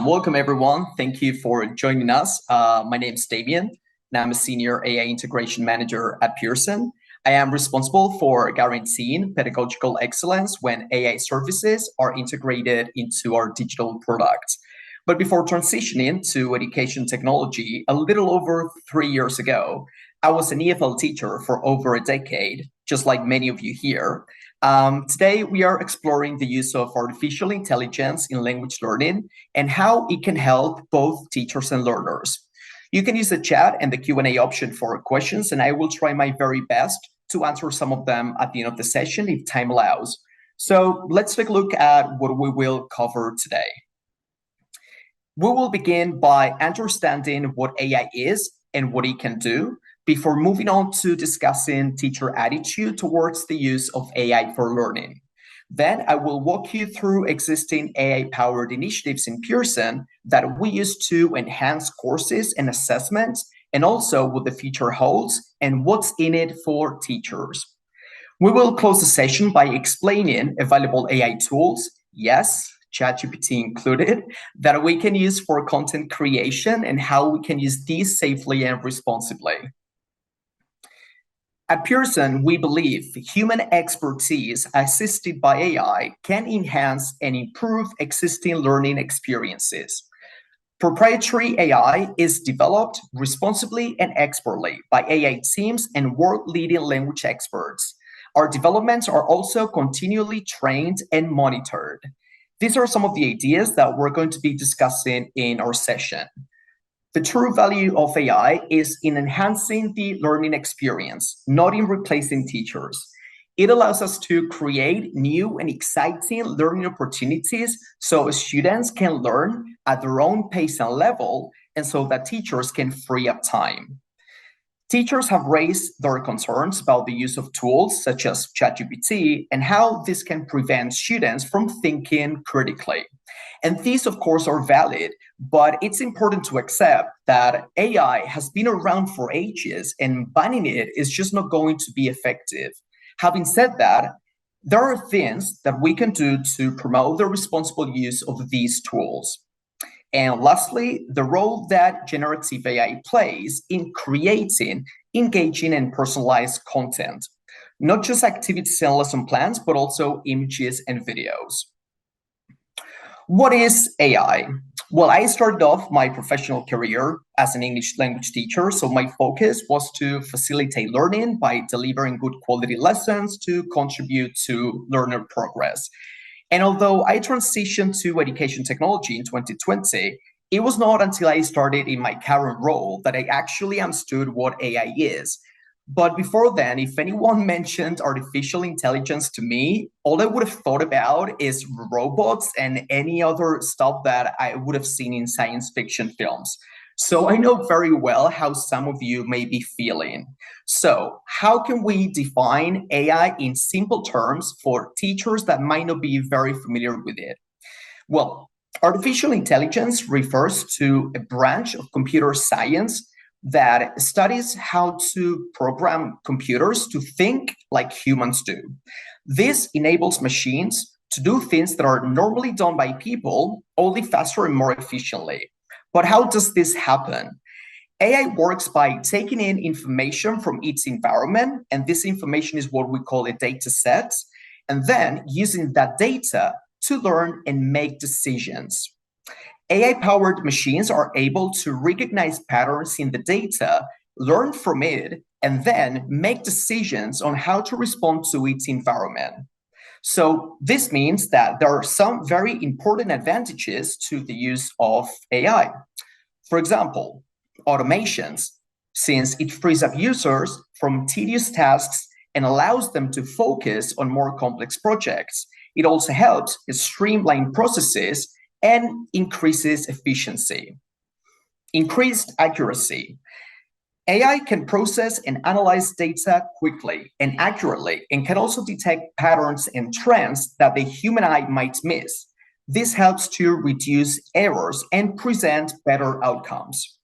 Welcome everyone. Thank you for joining us. My name is Damian, and I'm a Senior AI Integration Manager at Pearson. I am responsible for guaranteeing pedagogical excellence when AI services are integrated into our digital products. But before transitioning to education technology, a little over 3 years ago, I was an EFL teacher for over a decade, just like many of you here. Today, we are exploring the use of artificial intelligence in language learning and how it can help both teachers and learners. You can use the chat and the Q&A option for questions, and I will try my very best to answer some of them at the end of the session if time allows. So let's take a look at what we will cover today. We will begin by understanding what AI is and what it can do, before moving on to discussing teacher attitude towards the use of AI for learning. Then I will walk you through existing AI-powered initiatives in Pearson that we use to enhance courses and assessments, and also what the future holds and what's in it for teachers. We will close the session by explaining available AI tools, yes, ChatGPT included, that we can use for content creation and how we can use these safely and responsibly. At Pearson, we believe human expertise assisted by AI can enhance and improve existing learning experiences. Proprietary AI is developed responsibly and expertly by AI teams and world-leading language experts. Our developments are also continually trained and monitored. These are some of the ideas that we're going to be discussing in our session. The true value of AI is in enhancing the learning experience, not in replacing teachers. It allows us to create new and exciting learning opportunities so students can learn at their own pace and level, and so that teachers can free up time. Teachers have raised their concerns about the use of tools such as ChatGPT and how this can prevent students from thinking critically. And these, of course, are valid, but it's important to accept that AI has been around for ages and banning it is just not going to be effective. Having said that, there are things that we can do to promote the responsible use of these tools. And lastly, the role that generative AI plays in creating engaging and personalized content, not just activities and lesson plans, but also images and videos. What is AI? Well, I started off my professional career as an English language teacher, so my focus was to facilitate learning by delivering good quality lessons to contribute to learner progress. And although I transitioned to education technology in 2020, it was not until I started in my current role that I actually understood what AI is. But before then, if anyone mentioned artificial intelligence to me, all I would have thought about is robots and any other stuff that I would have seen in science fiction films. So I know very well how some of you may be feeling. So how can we define AI in simple terms for teachers that might not be very familiar with it? Well, artificial intelligence refers to a branch of computer science that studies how to program computers to think like humans do. This enables machines to do things that are normally done by people, only faster and more efficiently. But how does this happen? AI works by taking in information from its environment, and this information is what we call a data set, and then using that data to learn and make decisions. AI-powered machines are able to recognize patterns in the data, learn from it, and then make decisions on how to respond to its environment. So this means that there are some very important advantages to the use of AI. For example, automations, since it frees up users from tedious tasks and allows them to focus on more complex projects. It also helps streamline processes and increases efficiency. Increased accuracy. AI can process and analyze data quickly and accurately, and can also detect patterns and trends that the human eye might miss. This helps to reduce errors and present better outcomes.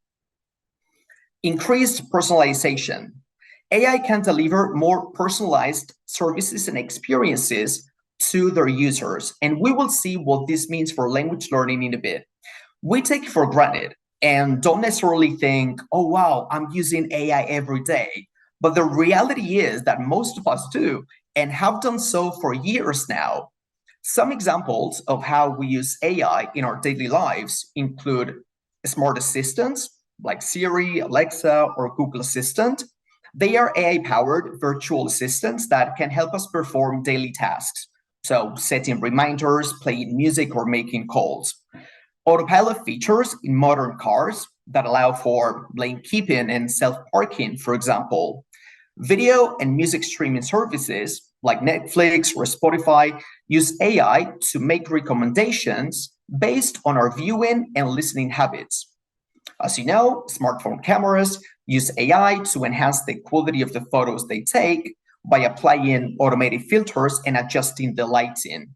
Increased personalization. AI can deliver more personalized services and experiences to their users, and we will see what this means for language learning in a bit. We take it for granted and don't necessarily think, oh, wow, I'm using AI every day. But the reality is that most of us do and have done so for years now. Some examples of how we use AI in our daily lives include smart assistants like Siri, Alexa, or Google Assistant. They are AI-powered virtual assistants that can help us perform daily tasks. So setting reminders, playing music, or making calls. Autopilot features in modern cars that allow for lane keeping and self-parking, for example. Video and music streaming services like Netflix or Spotify use AI to make recommendations based on our viewing and listening habits. As you know, smartphone cameras use AI to enhance the quality of the photos they take by applying automated filters and adjusting the lighting.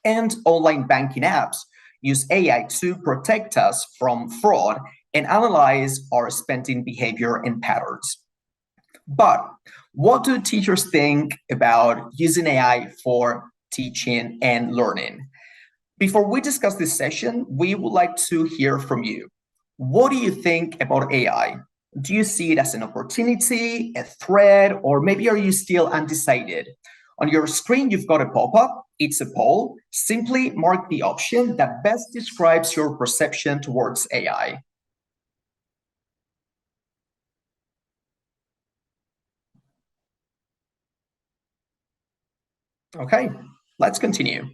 And online banking apps use AI to protect us from fraud and analyze our spending behavior and patterns. But what do teachers think about using AI for teaching and learning? Before we discuss this session, we would like to hear from you. What do you think about AI? Do you see it as an opportunity, a threat, or maybe are you still undecided? On your screen, you've got a pop-up. It's a poll. Simply mark the option that best describes your perception towards AI. Okay, let's continue.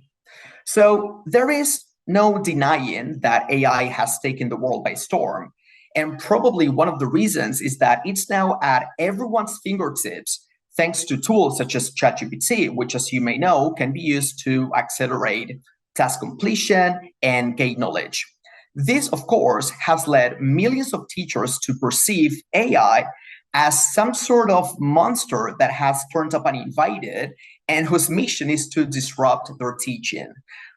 So there is no denying that AI has taken the world by storm. And probably one of the reasons is that it's now at everyone's fingertips, thanks to tools such as ChatGPT, which, as you may know, can be used to accelerate task completion and gain knowledge. This, of course, has led millions of teachers to perceive AI as some sort of monster that has turned up uninvited and whose mission is to disrupt their teaching.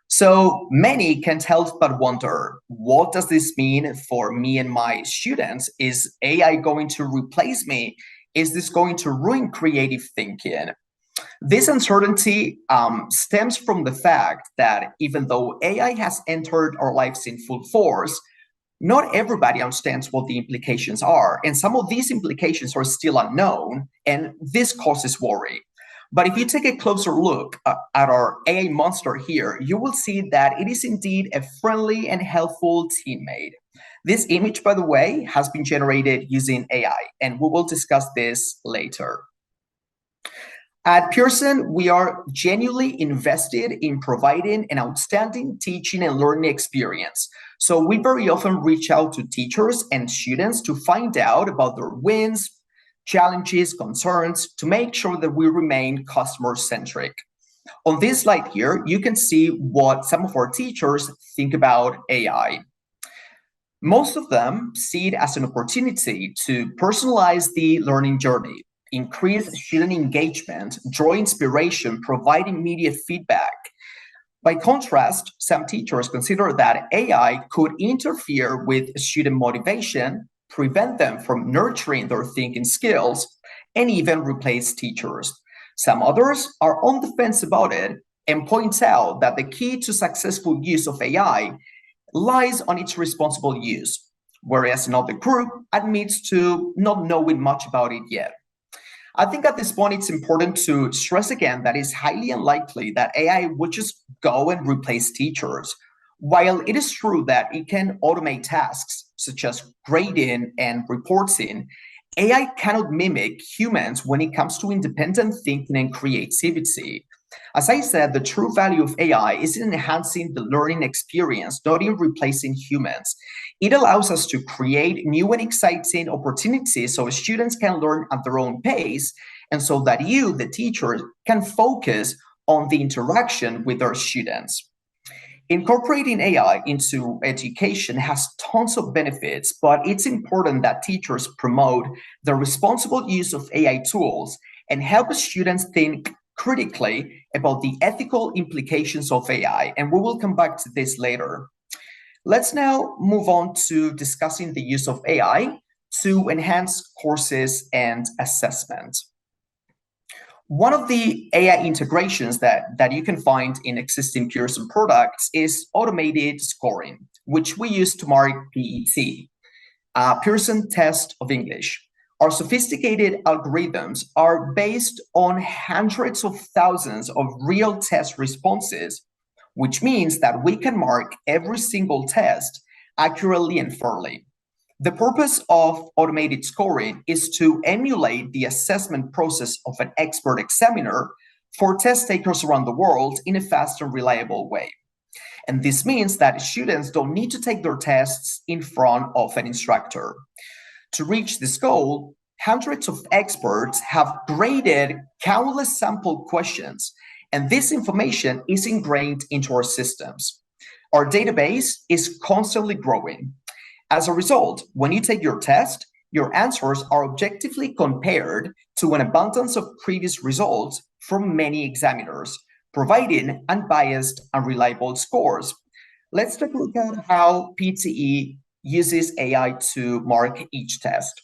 So many can't help but wonder, what does this mean for me and my students? Is AI going to replace me? Is this going to ruin creative thinking? This uncertainty stems from the fact that even though AI has entered our lives in full force, not everybody understands what the implications are. And some of these implications are still unknown, and this causes worry. But if you take a closer look at our AI monster here, you will see that it is indeed a friendly and helpful teammate. This image, by the way, has been generated using AI, and we will discuss this later. At Pearson, we are genuinely invested in providing an outstanding teaching and learning experience. So we very often reach out to teachers and students to find out about their wins, challenges, concerns, to make sure that we remain customer-centric. On this slide here, you can see what some of our teachers think about AI. Most of them see it as an opportunity to personalize the learning journey, increase student engagement, draw inspiration, provide immediate feedback. By contrast, some teachers consider that AI could interfere with student motivation, prevent them from nurturing their thinking skills, and even replace teachers. Some others are on the fence about it and point out that the key to successful use of AI lies on its responsible use, whereas another group admits to not knowing much about it yet. I think at this point, it's important to stress again that it's highly unlikely that AI would just go and replace teachers. While it is true that it can automate tasks such as grading and reporting, AI cannot mimic humans when it comes to independent thinking and creativity. As I said, the true value of AI is in enhancing the learning experience, not in replacing humans. It allows us to create new and exciting opportunities so students can learn at their own pace, and so that you, the teacher, can focus on the interaction with our students. Incorporating AI into education has tons of benefits, but it's important that teachers promote the responsible use of AI tools and help students think critically about the ethical implications of AI, and we will come back to this later. Let's now move on to discussing the use of AI to enhance courses and assessment. One of the AI integrations that you can find in existing Pearson products is automated scoring. which we use to mark PET, Pearson test of English. Our sophisticated algorithms are based on hundreds of thousands of real test responses, which means that we can mark every single test accurately and fairly. The purpose of automated scoring is to emulate the assessment process of an expert examiner for test takers around the world in a fast and reliable way. And this means that students don't need to take their tests in front of an instructor. To reach this goal, hundreds of experts have graded countless sample questions, and this information is ingrained into our systems. Our database is constantly growing. As a result, when you take your test, your answers are objectively compared to an abundance of previous results from many examiners, providing unbiased and reliable scores. Let's take a look at how PTE uses AI to mark each test.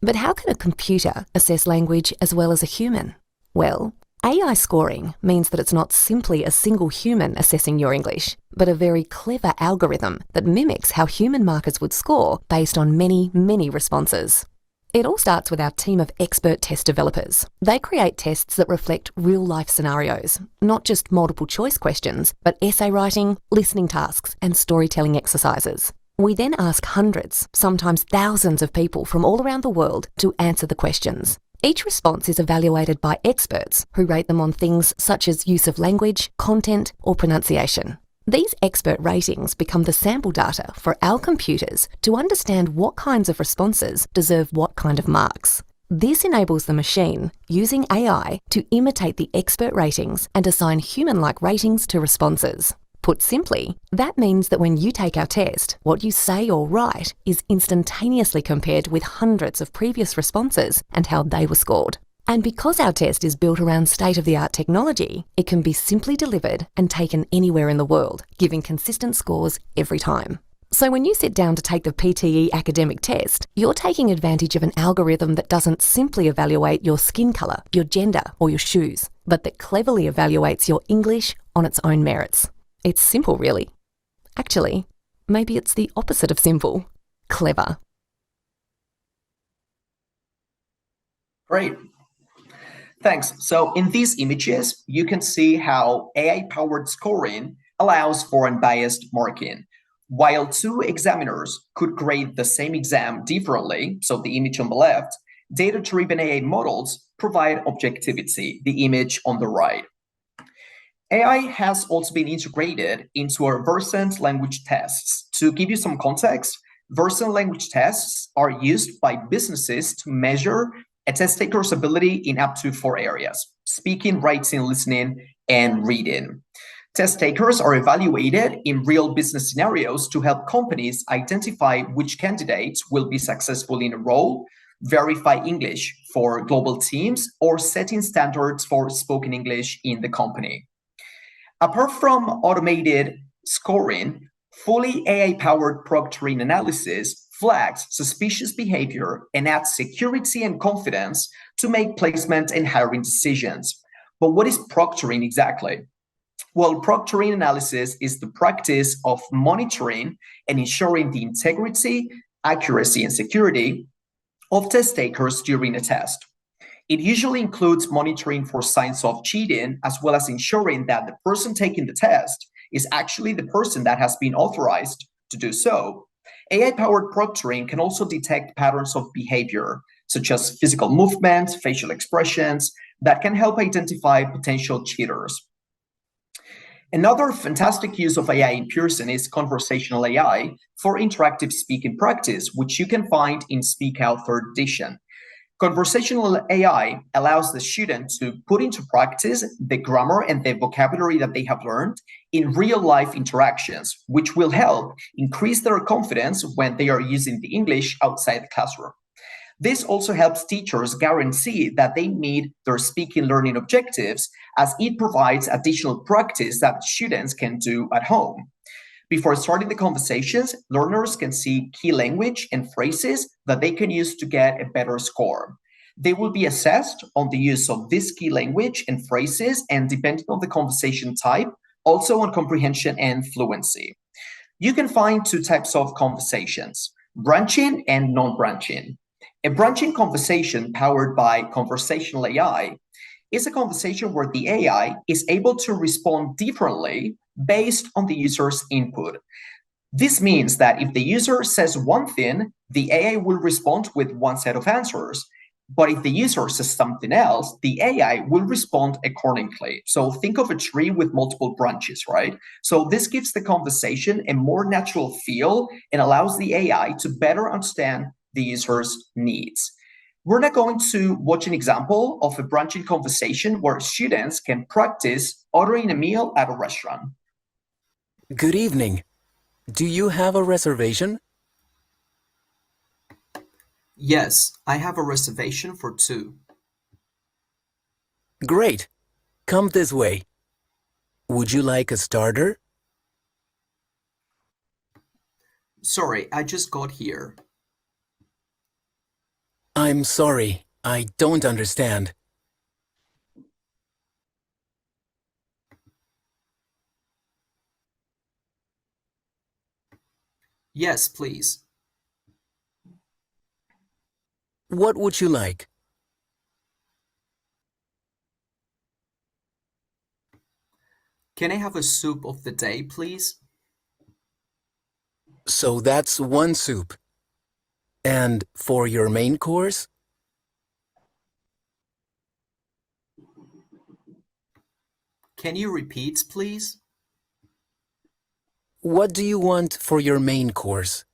But how can a computer assess language as well as a human? Well, AI scoring means that it's not simply a single human assessing your English, but a very clever algorithm that mimics how human markers would score based on many, many responses. It all starts with our team of expert test developers. They create tests that reflect real-life scenarios, not just multiple choice questions, but essay writing, listening tasks, and storytelling exercises. We then ask hundreds, sometimes thousands of people from all around the world to answer the questions. Each response is evaluated by experts who rate them on things such as use of language, content, or pronunciation. These expert ratings become the sample data for our computers to understand what kinds of responses deserve what kind of marks. This enables the machine, using AI, to imitate the expert ratings and assign human-like ratings to responses. Put simply, that means that when you take our test, what you say or write is instantaneously compared with hundreds of previous responses and how they were scored. And because our test is built around state-of-the-art technology, it can be simply delivered and taken anywhere in the world, giving consistent scores every time. So when you sit down to take the PTE academic test, you're taking advantage of an algorithm that doesn't simply evaluate your skin colour, your gender, or your shoes, but that cleverly evaluates your English on its own merits. It's simple, really. Actually, maybe it's the opposite of simple. Clever. Great. Thanks. So in these images, you can see how AI-powered scoring allows for unbiased marking. While two examiners could grade the same exam differently, so the image on the left, data-driven AI models provide objectivity, the image on the right. AI has also been integrated into our Versant language tests. To give you some context, Versant language tests are used by businesses to measure a test taker's ability in up to 4 areas: speaking, writing, listening, and reading. Test takers are evaluated in real business scenarios to help companies identify which candidates will be successful in a role, verify English for global teams, or setting standards for spoken English in the company. Apart from automated scoring, fully AI-powered proctoring analysis flags suspicious behavior and adds security and confidence to make placement and hiring decisions. But what is proctoring exactly? Well, proctoring analysis is the practice of monitoring and ensuring the integrity, accuracy, and security of test takers during a test. It usually includes monitoring for signs of cheating, as well as ensuring that the person taking the test is actually the person that has been authorized to do so. AI-powered proctoring can also detect patterns of behavior, such as physical movement, facial expressions, that can help identify potential cheaters. Another fantastic use of AI in Pearson is conversational AI for interactive speaking practice, which you can find in Speak Out 3rd edition. Conversational AI allows the student to put into practice the grammar and the vocabulary that they have learned in real-life interactions, which will help increase their confidence when they are using the English outside the classroom. This also helps teachers guarantee that they meet their speaking learning objectives, as it provides additional practice that students can do at home. Before starting the conversations, learners can see key language and phrases that they can use to get a better score. They will be assessed on the use of this key language and phrases, and depending on the conversation type, also on comprehension and fluency. You can find two types of conversations, branching and non-branching. A branching conversation powered by conversational AI is a conversation where the AI is able to respond differently based on the user's input. This means that if the user says one thing, the AI will respond with one set of answers. But if the user says something else, the AI will respond accordingly. So think of a tree with multiple branches, right? So this gives the conversation a more natural feel and allows the AI to better understand the user's needs. We're now going to watch an example of a branching conversation where students can practice ordering a meal at a restaurant. Good evening. Do you have a reservation? Yes, I have a reservation for two. Great. Come this way. Would you like a starter? Sorry, I just got here. I'm sorry, I don't understand. Yes, please. What would you like? Can I have a soup of the day, please? So that's one soup. And for your main course? Can you repeat, please? What do you want for your main course?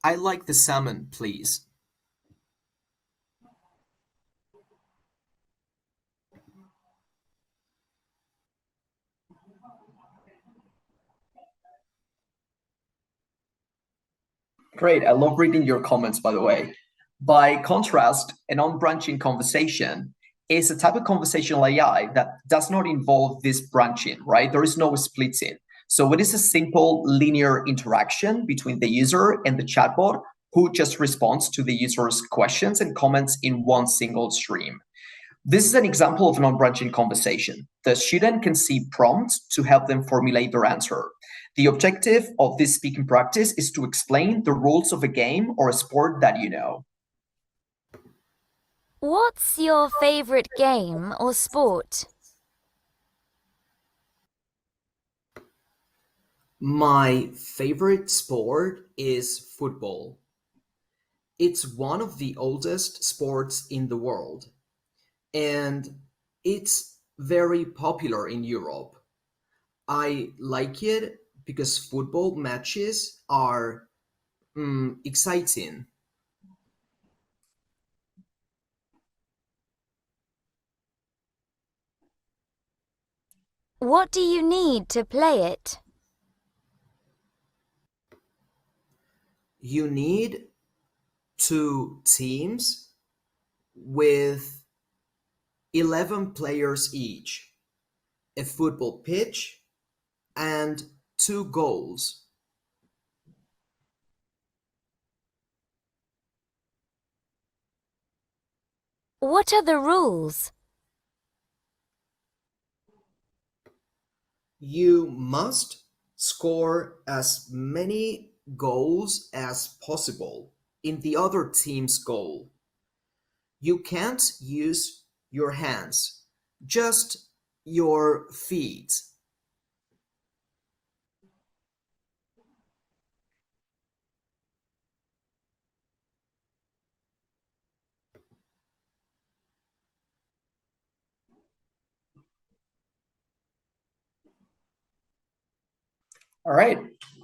I like the salmon, please. Great, I love reading your comments, by the way. By contrast, a non-branching conversation is a type of conversational AI that does not involve this branching, right? There is no splitting. So it is a simple linear interaction between the user and the chatbot who just responds to the user's questions and comments in one single stream. This is an example of a non-branching conversation. The student can see prompts to help them formulate their answer. The objective of this speaking practice is to explain the rules of a game or a sport that you know. What's your favorite game or sport? My favorite sport is football. It's one of the oldest sports in the world, and it's very popular in Europe. I like it because football matches are exciting. What do you need to play it? You need two teams with 11 players each, a football pitch, and two goals. What are the rules? You must score as many goals as possible in the other team's goal. You can't use your hands, just your feet. All right.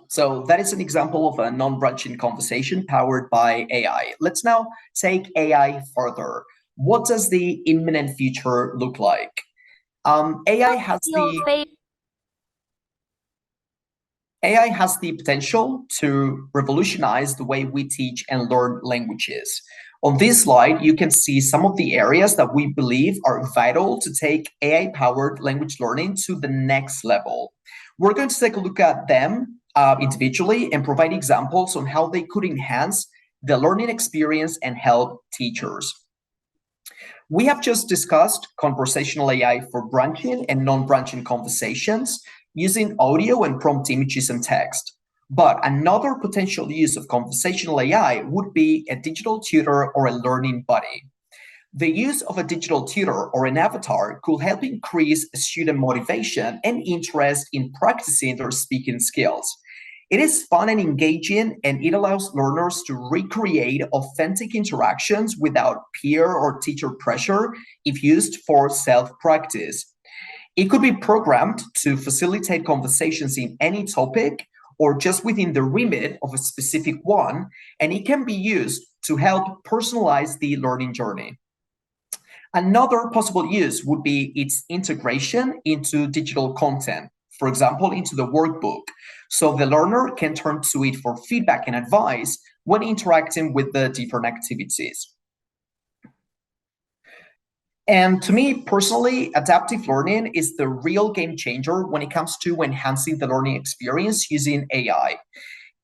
So that is an example of a non-branching conversation powered by AI. Let's now take AI further. What does the imminent future look like? AI has Your the favorite AI has the potential to revolutionize the way we teach and learn languages. On this slide, you can see some of the areas that we believe are vital to take AI-powered language learning to the next level. We're going to take a look at them individually and provide examples on how they could enhance the learning experience and help teachers. We have just discussed conversational AI for branching and non-branching conversations using audio and prompt images and text. But another potential use of conversational AI would be a digital tutor or a learning buddy. The use of a digital tutor or an avatar could help increase student motivation and interest in practicing their speaking skills. It is fun and engaging, and it allows learners to recreate authentic interactions without peer or teacher pressure if used for self-practice. It could be programmed to facilitate conversations in any topic or just within the remit of a specific one, and it can be used to help personalize the learning journey. Another possible use would be its integration into digital content, for example, into the workbook, so the learner can turn to it for feedback and advice when interacting with the different activities. And to me personally, adaptive learning is the real game changer when it comes to enhancing the learning experience using AI.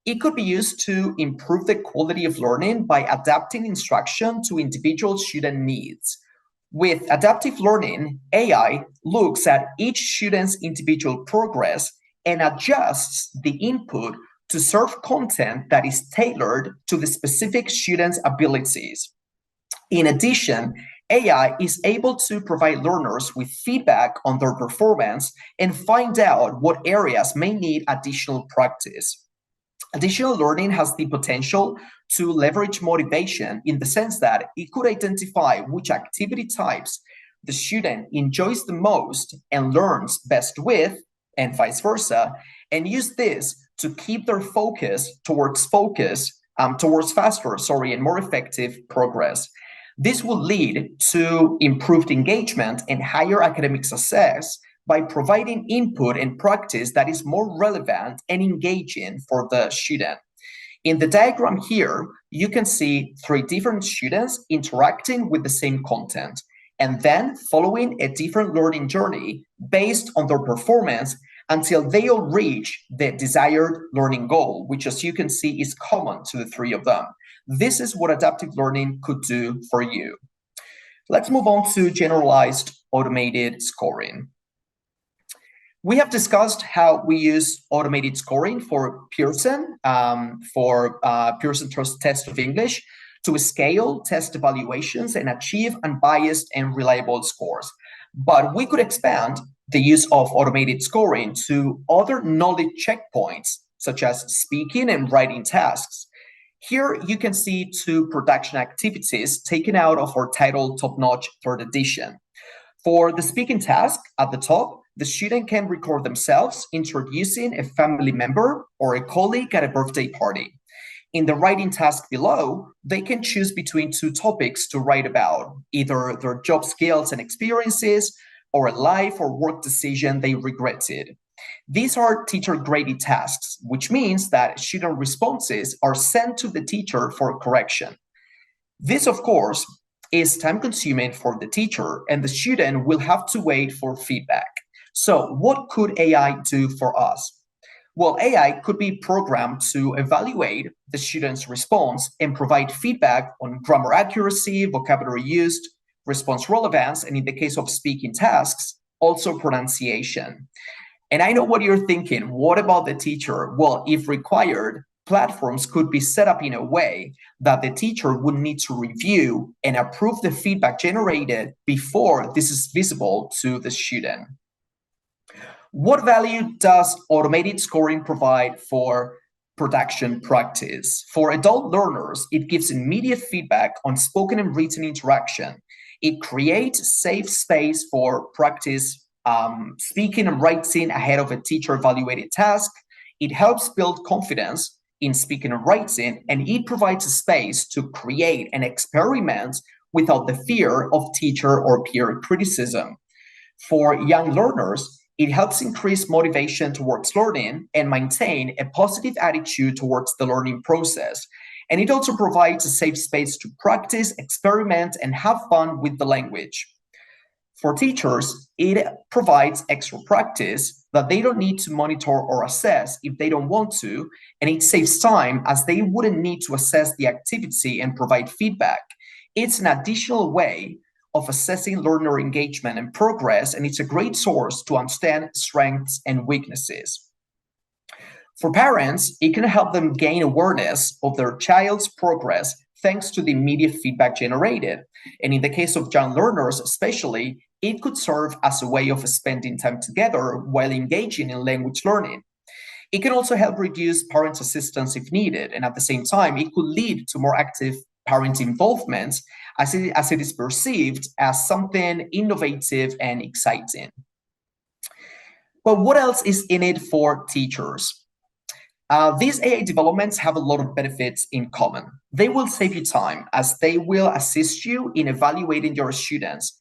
It could be used to improve the quality of learning by adapting instruction to individual student needs. With adaptive learning, AI looks at each student's individual progress and adjusts the input to serve content that is tailored to the specific student's abilities. In addition, AI is able to provide learners with feedback on their performance and find out what areas may need additional practice. Additional learning has the potential to leverage motivation in the sense that it could identify which activity types the student enjoys the most and learns best with, and vice versa, and use this to keep their focus towards faster, and more effective progress. This will lead to improved engagement and higher academic success by providing input and practice that is more relevant and engaging for the student. In the diagram here, you can see 3 different students interacting with the same content and then following a different learning journey based on their performance until they all reach the desired learning goal, which, as you can see, is common to the 3 of them. This is what adaptive learning could do for you. Let's move on to generalized automated scoring. We have discussed how we use automated scoring for Pearson, Pearson Test of English, to scale test evaluations and achieve unbiased and reliable scores. But we could expand the use of automated scoring to other knowledge checkpoints, such as speaking and writing tasks. Here you can see 2 production activities taken out of our title Top Notch 3rd edition. For the speaking task at the top, the student can record themselves introducing a family member or a colleague at a birthday party. In the writing task below, they can choose between 2 topics to write about, either their job skills and experiences or a life or work decision they regretted. These are teacher-graded tasks, which means that student responses are sent to the teacher for correction. This, of course, is time-consuming for the teacher, and the student will have to wait for feedback. So what could AI do for us? Well, AI could be programmed to evaluate the student's response and provide feedback on grammar accuracy, vocabulary used, response relevance, and in the case of speaking tasks, also pronunciation. And I know what you're thinking. What about the teacher? Well, if required, platforms could be set up in a way that the teacher would need to review and approve the feedback generated before this is visible to the student. What value does automated scoring provide for production practice? For adult learners, it gives immediate feedback on spoken and written interaction. It creates safe space for practice speaking and writing ahead of a teacher-evaluated task. It helps build confidence in speaking and writing, and it provides a space to create and experiment without the fear of teacher or peer criticism. For young learners, it helps increase motivation towards learning and maintain a positive attitude towards the learning process. And it also provides a safe space to practice, experiment, and have fun with the language. For teachers, it provides extra practice that they don't need to monitor or assess if they don't want to, and it saves time as they wouldn't need to assess the activity and provide feedback. It's an additional way of assessing learner engagement and progress, and it's a great source to understand strengths and weaknesses. For parents, it can help them gain awareness of their child's progress thanks to the immediate feedback generated. And in the case of young learners especially, it could serve as a way of spending time together while engaging in language learning. It can also help reduce parent assistance if needed, and at the same time, it could lead to more active parent involvement as it is perceived as something innovative and exciting. But what else is in it for teachers? These AI developments have a lot of benefits in common. They will save you time as they will assist you in evaluating your students,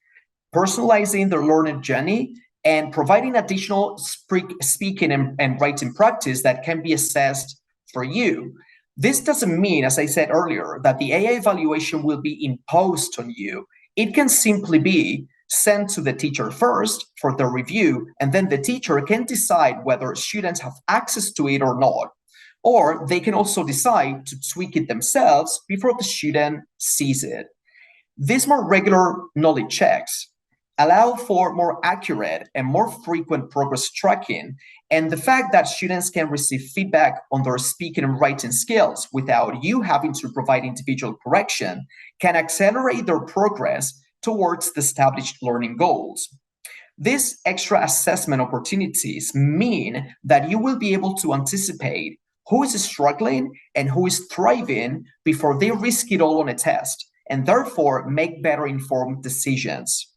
personalizing their learning journey, and providing additional speaking and writing practice that can be assessed for you. This doesn't mean, as I said earlier, that the AI evaluation will be imposed on you. It can simply be sent to the teacher first for the review, and then the teacher can decide whether students have access to it or not. Or they can also decide to tweak it themselves before the student sees it. These more regular knowledge checks allow for more accurate and more frequent progress tracking, and the fact that students can receive feedback on their speaking and writing skills without you having to provide individual correction can accelerate their progress towards the established learning goals. These extra assessment opportunities mean that you will be able to anticipate who is struggling and who is thriving before they risk it all on a test, and therefore make better informed decisions.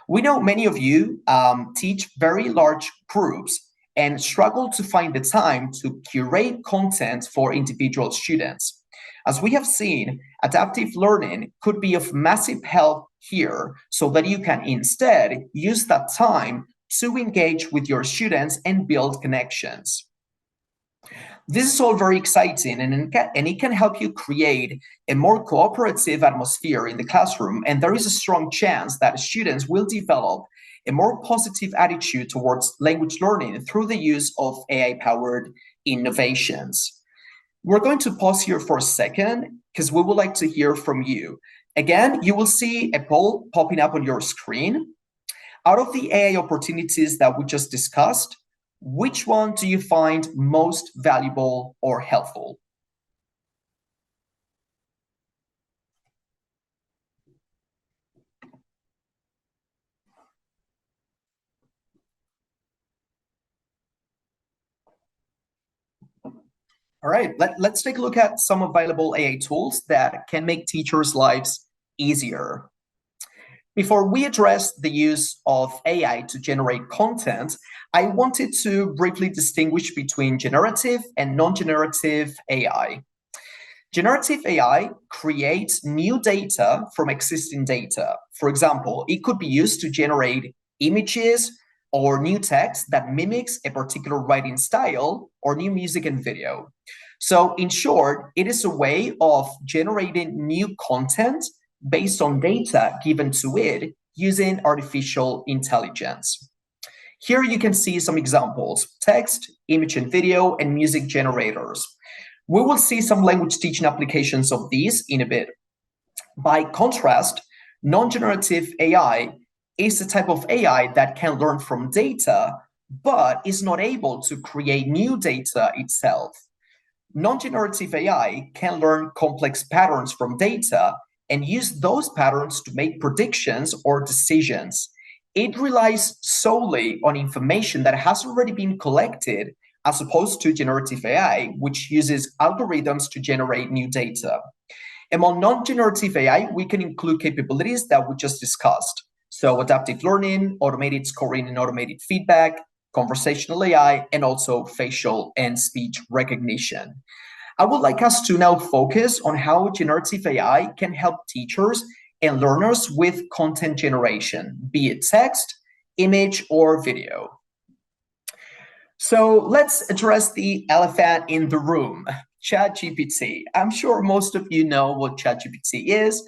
We know many of you teach very large groups and struggle to find the time to curate content for individual students. As we have seen, adaptive learning could be of massive help here so that you can instead use that time to engage with your students and build connections. This is all very exciting, and it can help you create a more cooperative atmosphere in the classroom, and there is a strong chance that students will develop a more positive attitude towards language learning through the use of AI-powered innovations. We're going to pause here for a second because we would like to hear from you. Again, you will see a poll popping up on your screen. Out of the AI opportunities that we just discussed, which one do you find most valuable or helpful? All right, let's take a look at some available AI tools that can make teachers' lives easier. Before we address the use of AI to generate content, I wanted to briefly distinguish between generative and non-generative AI. Generative AI creates new data from existing data. For example, it could be used to generate images or new text that mimics a particular writing style or new music and video. So in short, it is a way of generating new content based on data given to it using artificial intelligence. Here you can see some examples: text, image and video, and music generators. We will see some language teaching applications of these in a bit. By contrast, non-generative AI is a type of AI that can learn from data, but is not able to create new data itself. Non-generative AI can learn complex patterns from data and use those patterns to make predictions or decisions. It relies solely on information that has already been collected, as opposed to generative AI, which uses algorithms to generate new data. Among non-generative AI, we can include capabilities that we just discussed. So adaptive learning, automated scoring and automated feedback, conversational AI, and also facial and speech recognition. I would like us to now focus on how generative AI can help teachers and learners with content generation, be it text, image, or video. So let's address the elephant in the room, ChatGPT. I'm sure most of you know what ChatGPT is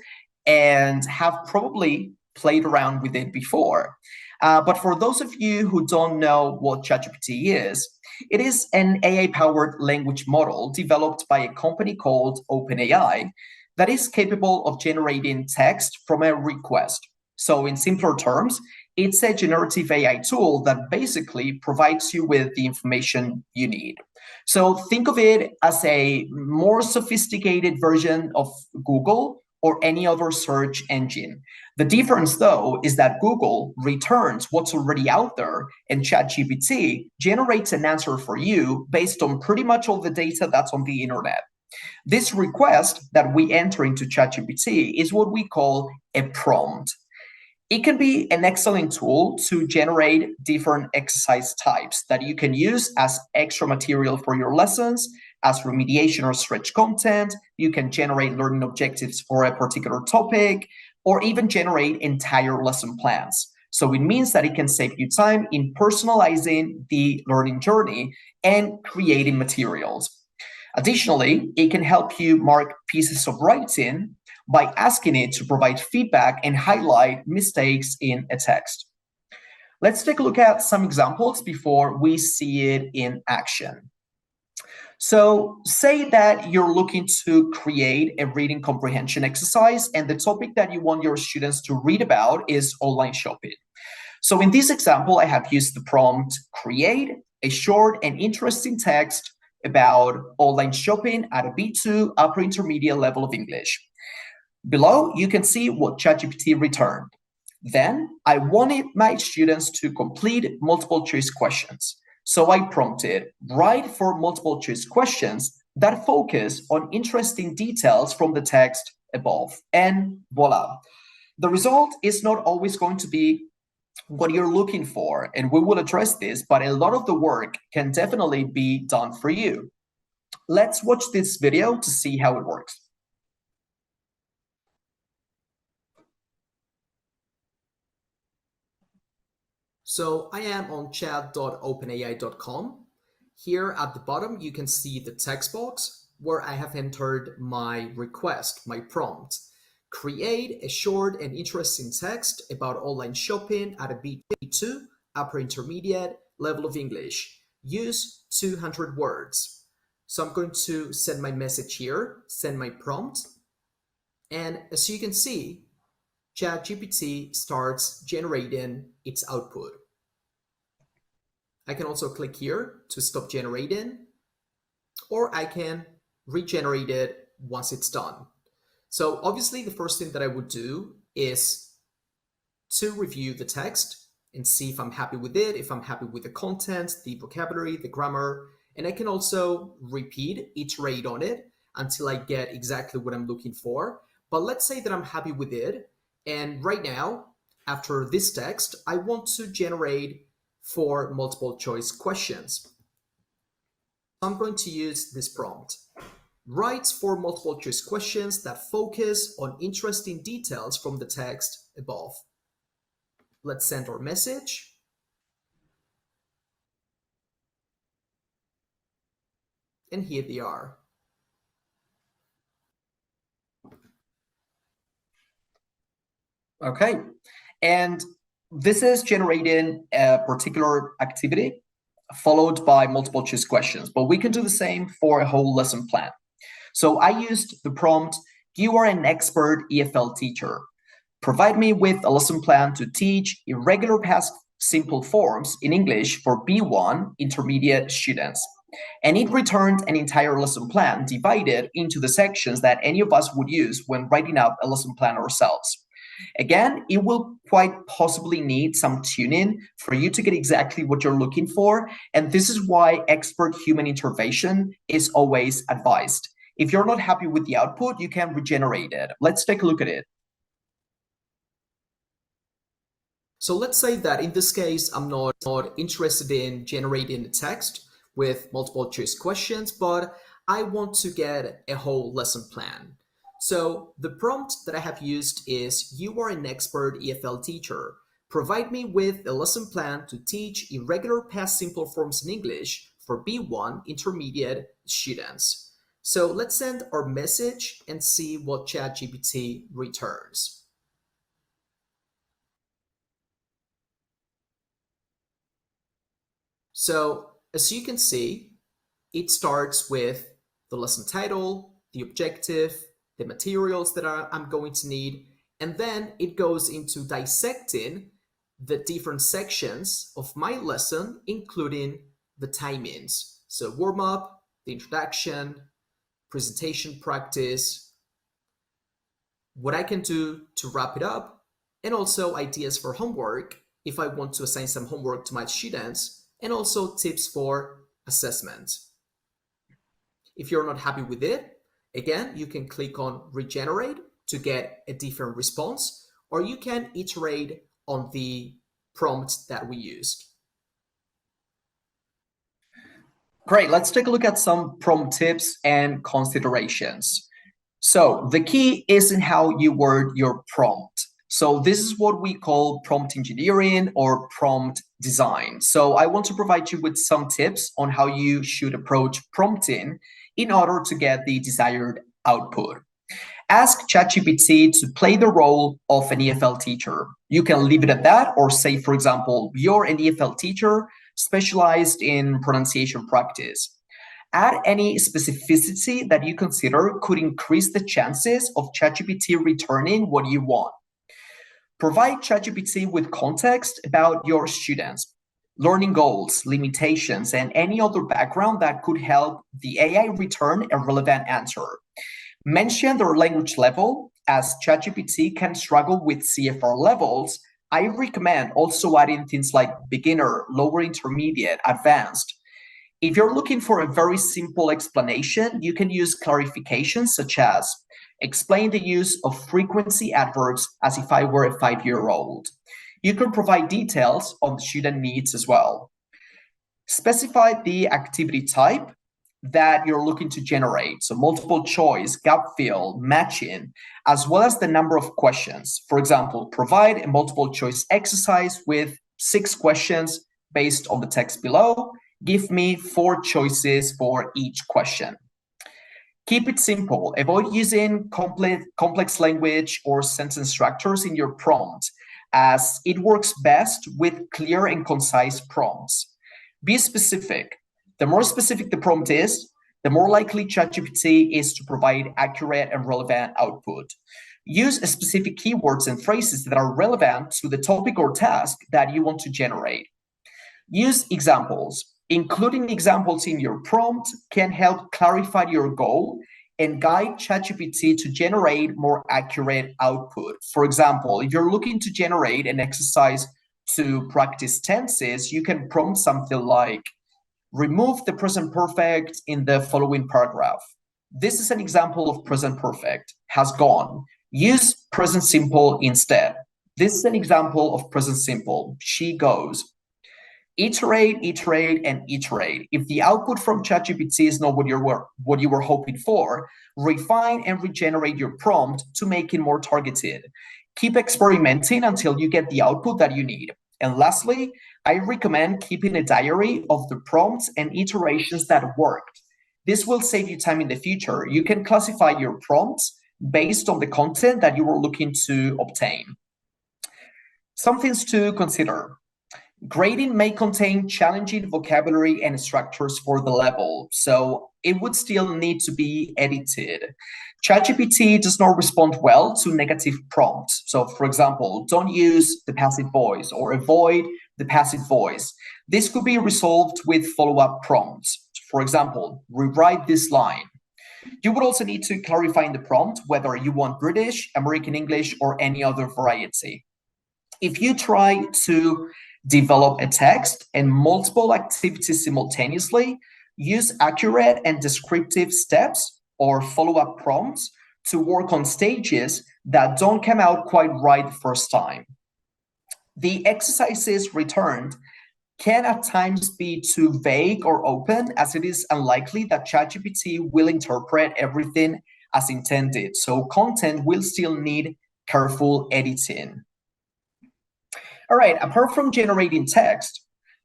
and have probably played around with it before. But for those of you who don't know what ChatGPT is, it is an AI-powered language model developed by a company called OpenAI that is capable of generating text from a request. So in simpler terms, it's a generative AI tool that basically provides you with the information you need. So think of it as a more sophisticated version of Google or any other search engine. The difference, though, is that Google returns what's already out there, and ChatGPT generates an answer for you based on pretty much all the data that's on the internet. This request that we enter into ChatGPT is what we call a prompt. It can be an excellent tool to generate different exercise types that you can use as extra material for your lessons, as remediation or stretch content. You can generate learning objectives for a particular topic, or even generate entire lesson plans. So it means that it can save you time in personalizing the learning journey and creating materials. Additionally, it can help you mark pieces of writing by asking it to provide feedback and highlight mistakes in a text. Let's take a look at some examples before we see it in action. So say that you're looking to create a reading comprehension exercise, and the topic that you want your students to read about is online shopping. So in this example, I have used the prompt, create a short and interesting text about online shopping at a B2 upper intermediate level of English. Below, you can see what ChatGPT returned. Then I wanted my students to complete multiple choice questions. So I prompted, write for multiple choice questions that focus on interesting details from the text above. And voila. The result is not always going to be what you're looking for, and we will address this, but a lot of the work can definitely be done for you. Let's watch this video to see how it works. So I am on chat.openai.com. Here at the bottom, you can see the text box where I have entered my request, my prompt. Create a short and interesting text about online shopping at a B2, upper intermediate level of English. Use 200 words. So I'm going to send my message here, send my prompt. And as you can see, ChatGPT starts generating its output. I can also click here to stop generating, or I can regenerate it once it's done. So obviously the first thing that I would do is to review the text and see if I'm happy with it, if I'm happy with the content, the vocabulary, the grammar, and I can also repeat, iterate on it until I get exactly what I'm looking for. But let's say that I'm happy with it, and right now, after this text, I want to generate 4 multiple choice questions. I'm going to use this prompt. Write 4 multiple choice questions that focus on interesting details from the text above. Let's send our message. And here they are. Okay, and this is generating a particular activity followed by multiple choice questions, but we can do the same for a whole lesson plan. So I used the prompt, you are an expert EFL teacher. Provide me with a lesson plan to teach irregular past simple forms in English for B1 intermediate students. And it returned an entire lesson plan divided into the sections that any of us would use when writing out a lesson plan ourselves. Again, it will quite possibly need some tuning for you to get exactly what you're looking for. And this is why expert human intervention is always advised. If you're not happy with the output, you can regenerate it. Let's take a look at it. So let's say that in this case, I'm not interested in generating a text with multiple choice questions, but I want to get a whole lesson plan. So the prompt that I have used is, you are an expert EFL teacher. Provide me with a lesson plan to teach irregular past simple forms in English for B1 intermediate students. So let's send our message and see what ChatGPT returns. So as you can see, it starts with the lesson title, the objective, the materials that I'm going to need, And then it goes into dissecting the different sections of my lesson, including the timings. So warm up, the introduction, presentation practice, what I can do to wrap it up, and also ideas for homework if I want to assign some homework to my students, and also tips for assessment. If you're not happy with it, again, you can click on regenerate to get a different response, or you can iterate on the prompt that we used. Great, let's take a look at some prompt tips and considerations. So the key isn't how you word your prompt. So this is what we call prompt engineering or prompt design. So I want to provide you with some tips on how you should approach prompting in order to get the desired output. Ask ChatGPT to play the role of an EFL teacher. You can leave it at that, or say, for example, you're an EFL teacher specialized in pronunciation practice. Add any specificity that you consider could increase the chances of ChatGPT returning what you want. Provide ChatGPT with context about your students, learning goals, limitations, and any other background that could help the AI return a relevant answer. Mention their language level, as ChatGPT can struggle with CFR levels. I recommend also adding things like beginner, lower intermediate, advanced. If you're looking for a very simple explanation, you can use clarifications such as, explain the use of frequency adverbs as if I were a 5-year-old. You can provide details on the student needs as well. Specify the activity type that you're looking to generate. So multiple choice, gap fill, matching, as well as the number of questions. For example, provide a multiple choice exercise with 6 questions based on the text below. Give me 4 choices for each question. Keep it simple. Avoid using complex language or sentence structures in your prompt, as it works best with clear and concise prompts. Be specific. The more specific the prompt is, the more likely ChatGPT is to provide accurate and relevant output. Use specific keywords and phrases that are relevant to the topic or task that you want to generate. Use examples. Including examples in your prompt can help clarify your goal and guide ChatGPT to generate more accurate output. For example, if you're looking to generate an exercise to practice tenses, you can prompt something like, remove the present perfect in the following paragraph. This is an example of present perfect, has gone. Use present simple instead. This is an example of present simple, she goes. Iterate, iterate, and iterate. If the output from ChatGPT is not what you were hoping for, refine and regenerate your prompt to make it more targeted. Keep experimenting until you get the output that you need. And lastly, I recommend keeping a diary of the prompts and iterations that worked. This will save you time in the future. You can classify your prompts based on the content that you were looking to obtain. Some things to consider. Grading may contain challenging vocabulary and structures for the level, so it would still need to be edited. ChatGPT does not respond well to negative prompts. So, for example, don't use the passive voice or avoid the passive voice. This could be resolved with follow-up prompts. For example, rewrite this line. You would also need to clarify in the prompt whether you want British, American English, or any other variety. If you try to develop a text and multiple activities simultaneously, use accurate and descriptive steps or follow-up prompts to work on stages that don't come out quite right the first time. The exercises returned can at times be too vague or open, as it is unlikely that ChatGPT will interpret everything as intended. So content will still need careful editing. All right, apart from generating text,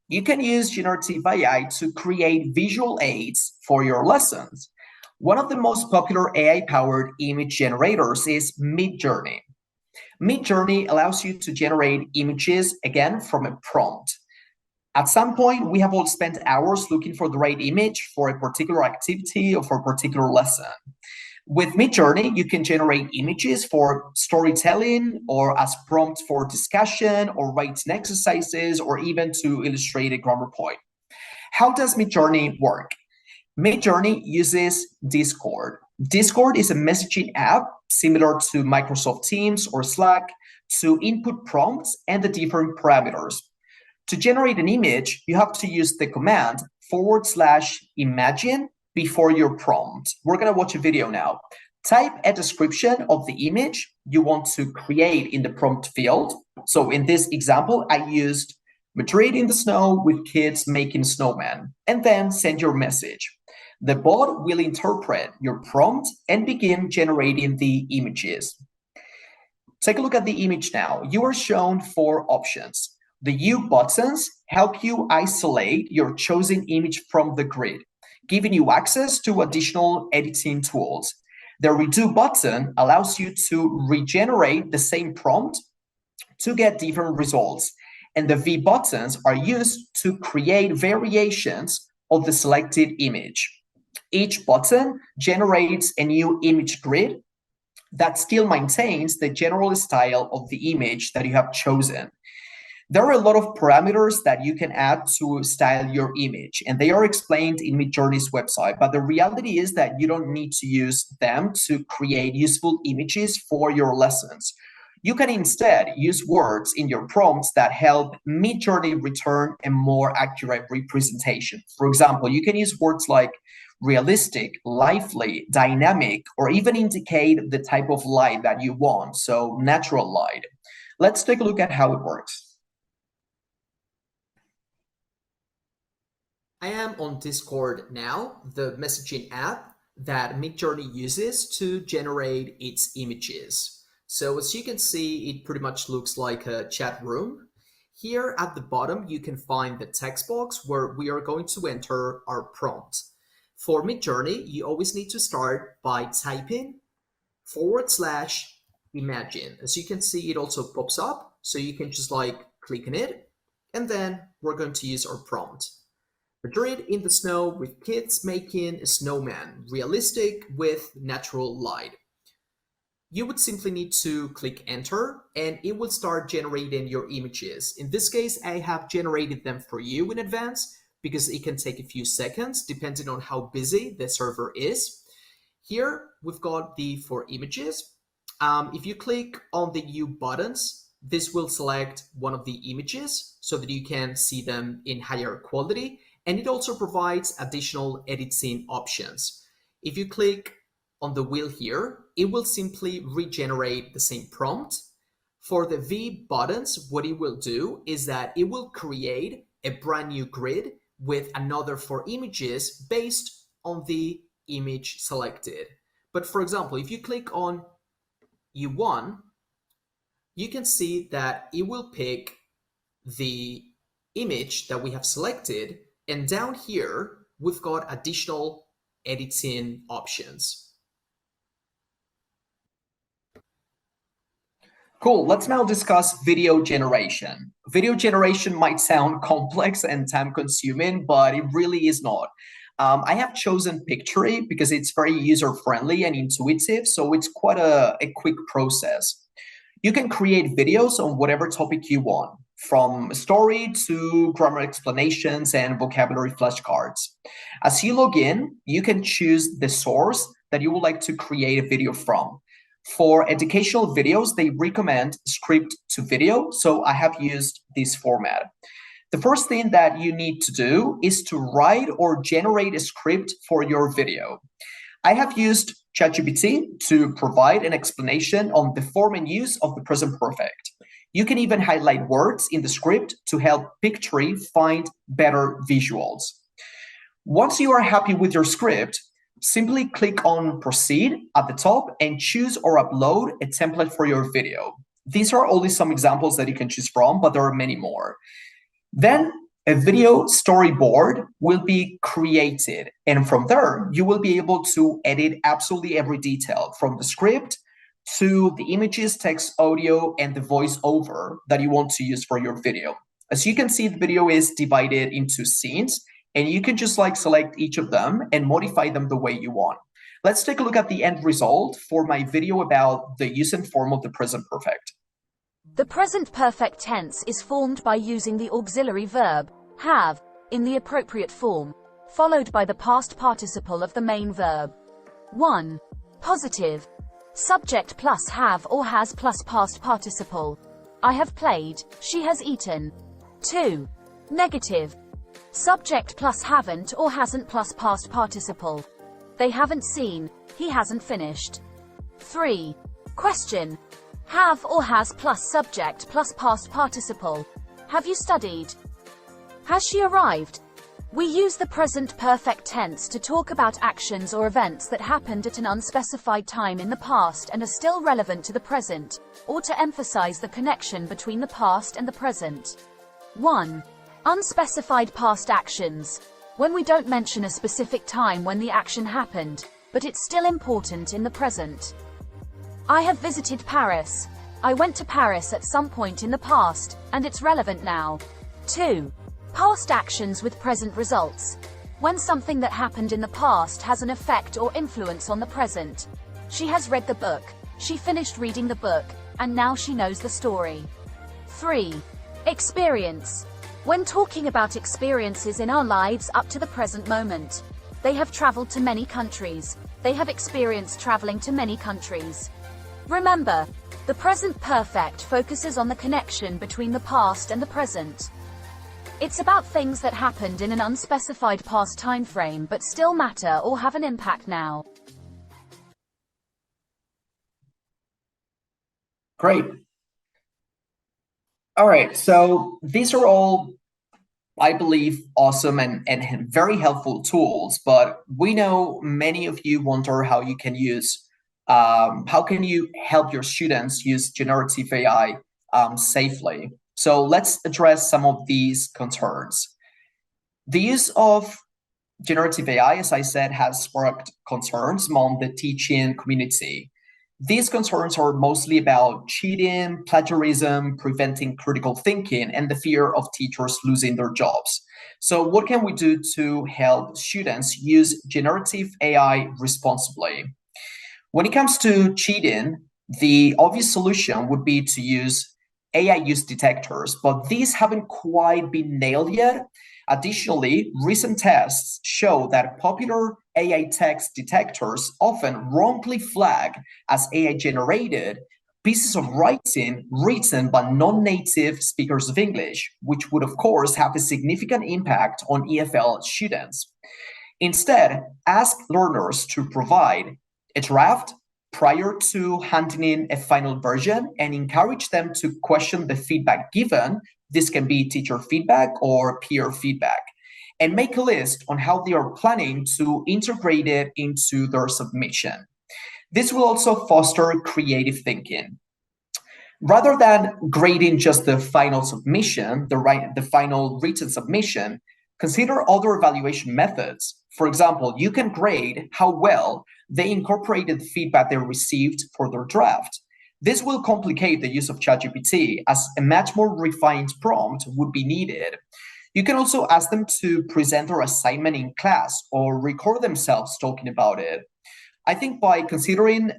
you can use generative AI to create visual aids for your lessons. One of the most popular AI-powered image generators is Midjourney. Midjourney allows you to generate images, again, from a prompt. At some point, we have all spent hours looking for the right image for a particular activity or for a particular lesson. With Midjourney, you can generate images for storytelling or as prompts for discussion or writing exercises or even to illustrate a grammar point. How does Midjourney work? Midjourney uses Discord. Discord is a messaging app similar to Microsoft Teams or Slack to input prompts and the different parameters. To generate an image, you have to use the command /imagine before your prompt. We're going to watch a video now. Type a description of the image you want to create in the prompt field. So in this example, I used Madrid in the snow with kids making snowmen, and then send your message. The bot will interpret your prompt and begin generating the images. Take a look at the image now. You are shown 4 options. The U buttons help you isolate your chosen image from the grid, giving you access to additional editing tools. The redo button allows you to regenerate the same prompt to get different results. And the V buttons are used to create variations of the selected image. Each button generates a new image grid that still maintains the general style of the image that you have chosen. There are a lot of parameters that you can add to style your image, and they are explained in Midjourney's website, but the reality is that you don't need to use them to create useful images for your lessons. You can instead use words in your prompts that help Midjourney return a more accurate representation. For example, you can use words like realistic, lively, dynamic, or even indicate the type of light that you want, so natural light. Let's take a look at how it works. I am on Discord now, the messaging app that Midjourney uses to generate its images. So as you can see, it pretty much looks like a chat room. Here at the bottom, you can find the text box where we are going to enter our prompt. For Midjourney, you always need to start by typing /imagine. As you can see, it also pops up, so you can just click on it, and then we're going to use our prompt. Madrid in the snow with kids making a snowman, realistic with natural light. You would simply need to click enter and it will start generating your images. In this case, I have generated them for you in advance because it can take a few seconds depending on how busy the server is. Here we've got the 4 images. If you click on the U buttons, this will select one of the images so that you can see them in higher quality. And it also provides additional editing options. If you click on the wheel here, it will simply regenerate the same prompt. For the V buttons, what it will do is that it will create a brand new grid with another 4 images based on the image selected. But for example, if you click on U1, you can see that it will pick the image that we have selected. And down here, we've got additional editing options. Cool, let's now discuss video generation. Video generation might sound complex and time-consuming, but it really is not. I have chosen Pictory because it's very user-friendly and intuitive, so it's quite a quick process. You can create videos on whatever topic you want, from story to grammar explanations and vocabulary flashcards. As you log in, you can choose the source that you would like to create a video from. For educational videos, they recommend script to video, so I have used this format. The first thing that you need to do is to write or generate a script for your video. I have used ChatGPT to provide an explanation on the form and use of the present perfect. You can even highlight words in the script to help Pictory find better visuals. Once you are happy with your script, simply click on Proceed at the top and choose or upload a template for your video. These are only some examples that you can choose from, but there are many more. Then a video storyboard will be created, and from there, you will be able to edit absolutely every detail from the script to the images, text, audio, and the voiceover that you want to use for your video. As you can see, the video is divided into scenes, and you can just select each of them and modify them the way you want. Let's take a look at the end result for my video about the use and form of the present perfect. The present perfect tense is formed by using the auxiliary verb, have, in the appropriate form, followed by the past participle of the main verb. 1. Positive. Subject plus have or has plus past participle. I have played, she has eaten. 2. Negative. Subject plus haven't or hasn't plus past participle. They haven't seen, he hasn't finished. 3. Question. Have or has plus subject plus past participle. Have you studied? Has she arrived? We use the present perfect tense to talk about actions or events that happened at an unspecified time in the past and are still relevant to the present, or to emphasize the connection between the past and the present. 1. Unspecified past actions. When we don't mention a specific time when the action happened, but it's still important in the present. I have visited Paris. I went to Paris at some point in the past, and it's relevant now. 2. Past actions with present results. When something that happened in the past has an effect or influence on the present. She has read the book, she finished reading the book, and now she knows the story. 3. Experience. When talking about experiences in our lives up to the present moment. They have traveled to many countries. They have experienced traveling to many countries. Remember, the present perfect focuses on the connection between the past and the present. It's about things that happened in an unspecified past time frame but still matter or have an impact now. Great. All right, so these are all, I believe, awesome and very helpful tools, but we know many of you wonder how you can use, how can you help your students use generative AI safely? So let's address some of these concerns. The use of generative AI, as I said, has sparked concerns among the teaching community. These concerns are mostly about cheating, plagiarism, preventing critical thinking, and the fear of teachers losing their jobs. So what can we do to help students use generative AI responsibly? When it comes to cheating, the obvious solution would be to use AI use detectors, but these haven't quite been nailed yet. Additionally, recent tests show that popular AI text detectors often wrongly flag as AI-generated pieces of writing written by non-native speakers of English, which would, of course, have a significant impact on EFL students. Instead, ask learners to provide a draft prior to handing in a final version and encourage them to question the feedback given. This can be teacher feedback or peer feedback, and make a list on how they are planning to integrate it into their submission. This will also foster creative thinking. Rather than grading just the final submission, the final written submission, consider other evaluation methods. For example, you can grade how well they incorporated the feedback they received for their draft. This will complicate the use of ChatGPT, as a much more refined prompt would be needed. You can also ask them to present their assignment in class or record themselves talking about it. I think by considering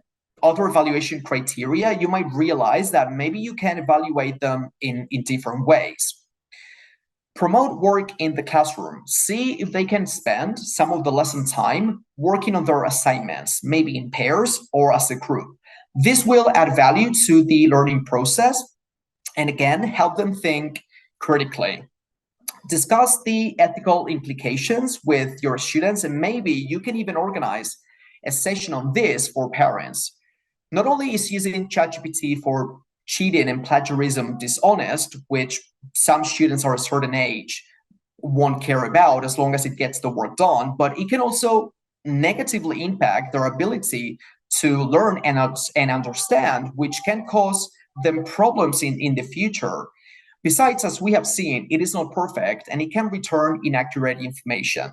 other evaluation criteria, you might realize that maybe you can evaluate them in different ways. Promote work in the classroom. See if they can spend some of the lesson time working on their assignments, maybe in pairs or as a group. This will add value to the learning process and, again, help them think critically. Discuss the ethical implications with your students, and maybe you can even organize a session on this for parents. Not only is using ChatGPT for cheating and plagiarism dishonest, which some students are a certain age won't care about as long as it gets the work done, but it can also negatively impact their ability to learn and understand, which can cause them problems in the future. Besides, as we have seen, it is not perfect and it can return inaccurate information.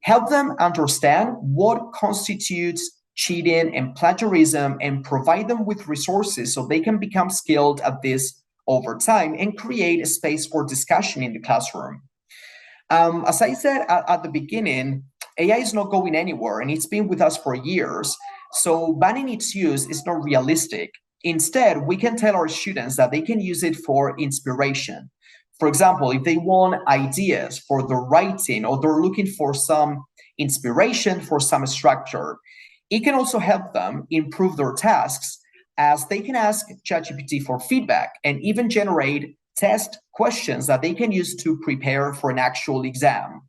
Help them understand what constitutes cheating and plagiarism and provide them with resources so they can become skilled at this over time and create a space for discussion in the classroom. As I said at the beginning, AI is not going anywhere and it's been with us for years. So banning its use is not realistic. Instead, we can tell our students that they can use it for inspiration. For example, if they want ideas for the writing or they're looking for some inspiration for some structure, it can also help them improve their tasks as they can ask ChatGPT for feedback and even generate test questions that they can use to prepare for an actual exam.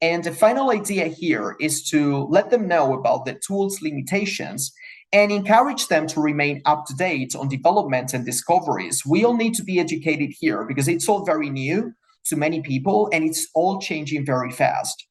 And the final idea here is to let them know about the tool's limitations and encourage them to remain up to date on developments and discoveries. We all need to be educated here because it's all very new to many people and it's all changing very fast.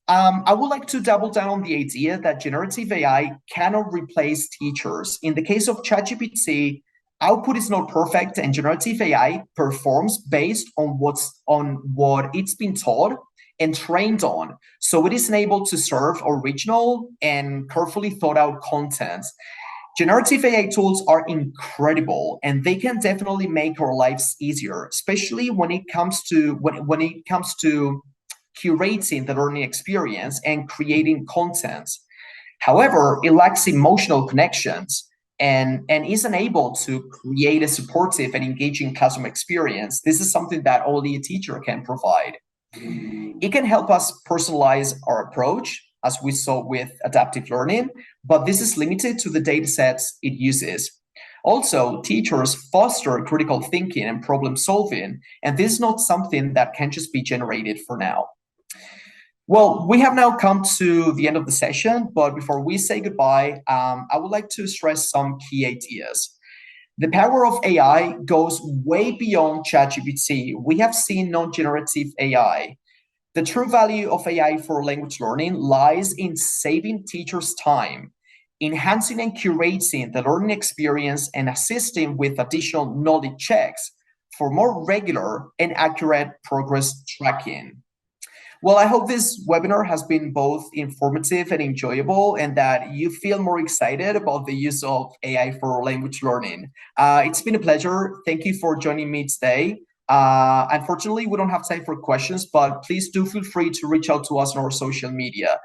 I would like to double down on the idea that generative AI cannot replace teachers. In the case of ChatGPT, output is not perfect and generative AI performs based on what it's been taught and trained on. So it is able to serve original and carefully thought out content. Generative AI tools are incredible and they can definitely make our lives easier, especially when it comes to curating the learning experience and creating content. However, it lacks emotional connections and isn't able to create a supportive and engaging classroom experience. This is something that only a teacher can provide. It can help us personalize our approach, as we saw with adaptive learning, but this is limited to the data sets it uses. Also, teachers foster critical thinking and problem solving, and this is not something that can just be generated for now. Well, we have now come to the end of the session, but before we say goodbye, I would like to stress some key ideas. The power of AI goes way beyond ChatGPT. We have seen non-generative AI. The true value of AI for language learning lies in saving teachers time, enhancing and curating the learning experience, and assisting with additional knowledge checks for more regular and accurate progress tracking. Well, I hope this webinar has been both informative and enjoyable and that you feel more excited about the use of AI for language learning. It's been a pleasure. Thank you for joining me today. Unfortunately, we don't have time for questions, but please do feel free to reach out to us on our social media.